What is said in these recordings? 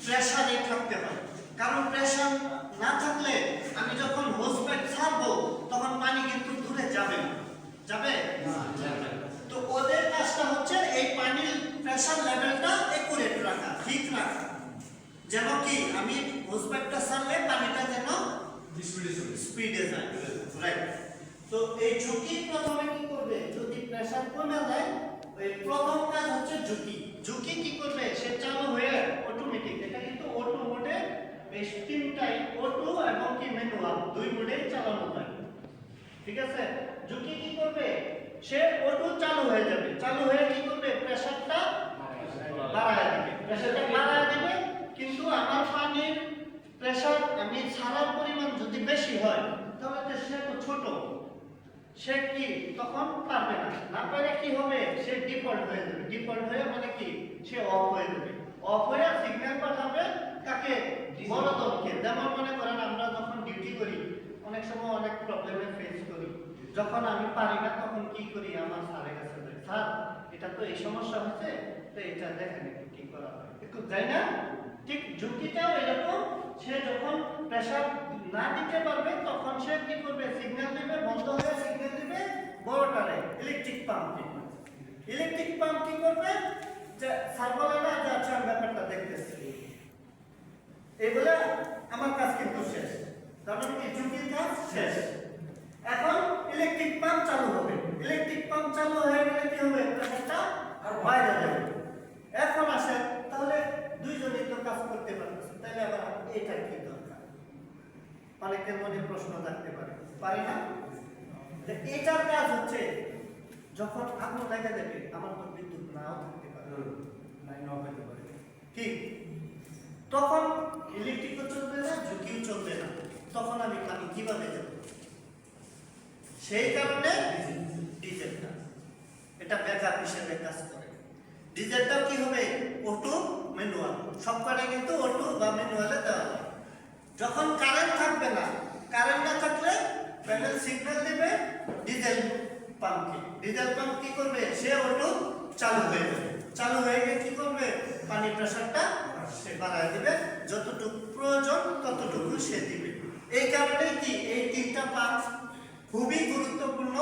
প্রেসারে থাকতে হয়, কারণ প্রেসার না থাকলে আমি যখন হোস পাইপ ছাড়বো তখন পানি কিন্তু দূরে যাবে না, যাবে তো ওদের কাজটা হচ্ছে এই পানির প্রেসার লেভেলটা একুরেট রাখা, ঠিক রাখা, যেন কি আমি হোস পাইপটা ছাড়লে পানিটা যেন স্পিডে যায়, রাইট। তো এই ঝুঁকি প্রথমে কি করবে, যদি প্রেসার কমে যায় ওই প্রথম কাজ হচ্ছে ঝুঁকি। ঝুঁকি কি করবে, সে চালু হয়ে অটোমেটিক, এটা কিন্তু অটো মোডে এই তিনটাই অটো এবং কি ম্যানুয়াল দুই মোডে চালানো হয়, ঠিক আছে। ঝুঁকি কি করবে, সে অটো চালু হয়ে যাবে, চালু হয়ে কি করবে, প্রেসারটা বাড়ায় দিবে, প্রেসারটা বাড়ায় দিবে, কিন্তু আমার পানির প্রেসার আমি ছাড়ার পরিমাণ যদি বেশি হয় তাহলে তো সে তো ছোট, সে কি তখন পারবে না, না পারে কি হবে, সে ডিফল্ট হয়ে যাবে, ডিফল্ট হয়ে মানে কি সে অফ হয়ে যাবে, অফ হয়ে সিগন্যাল পাঠাবে কাকে, বড় দলকে। যেমন মনে করেন আমরা যখন ডিউটি করি অনেক সময় অনেক প্রবলেমে ফেস করি, যখন আমি পারি না তখন কি করি, আমার স্যারের কাছে যাই, স্যার এটা তো এই সমস্যা হচ্ছে, তো এটা দেখেন একটু কি করা হয়, একটু যাই না। ঠিক ঝুঁকিটাও এরকম, সে যখন প্রেসার না দিতে পারবে তখন সে কি করবে, সিগন্যাল দিবে, বন্ধ হয়ে সিগন্যাল দিবে বড়টারে, ইলেকট্রিক পাম্প। ইলেকট্রিক পাম্প কি করবে, যে স্যার বলে না যে আচ্ছা আমি ব্যাপারটা দেখতেছি, এগুলা আমার কাজ কিন্তু শেষ, তারপর কি ঝুঁকির কাজ শেষ। এখন ইলেকট্রিক পাম্প চালু হবে, ইলেকট্রিক পাম্প চালু হয়ে গেলে কি হবে, প্রেসারটা বাইরে যাবে। এখন আসে তাহলে দুইজনেই তো কাজ করতে পারতেছে, তাহলে আবার এটা কি দরকার, অনেকের মনে প্রশ্ন থাকতে পারে, পারি না। এটার কাজ হচ্ছে যখন আগুন লেগে যাবে, আমার তো বিদ্যুৎ নাও থাকতে পারে, নাও হতে পারে, ঠিক, তখন ইলেকট্রিকও চলবে না, ঝুঁকিও চলবে না, তখন আমি পানি কিভাবে দেব, সেই কারণে ডিজেলটা এটা ব্যাকআপ হিসেবে কাজ করে। ডিজেলটাও কি হবে, অটো ম্যানুয়াল, সবকটা কিন্তু অটো বা ম্যানুয়ালে দেওয়া হয়। যখন কারেন্ট থাকবে না, কারেন্ট না থাকলে প্যানেল সিগন্যাল দিবে ডিজেল পাম্পকে, ডিজেল পাম্প কি করবে, সে অটো চালু হয়ে যাবে, চালু হয়ে গিয়ে কি করবে, পানির প্রেসারটা সে বাড়ায় দিবে, যতটুকু প্রয়োজন ততটুকু সে দিবে। এই কারণে কি এই তিনটা পাম্প খুবই গুরুত্বপূর্ণ,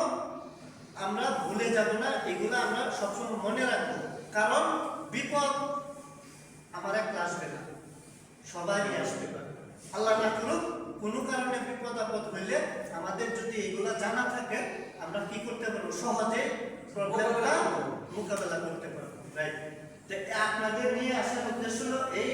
আমরা ভুলে যাব না, এগুলো আমরা সবসময় মনে রাখবো, কারণ বিপদ আমার একটা আসবে না, সবারই আসতে পারে, আল্লাহ না করুক কোনো কারণে বিপদ আপদ হইলে আমাদের যদি এগুলো জানা থাকে আমরা কি করতে পারবো, সহজে প্রবলেমটা মোকাবেলা করতে পারবো, রাইট। আপনাদের নিয়ে আসার উদ্দেশ্য হলো এই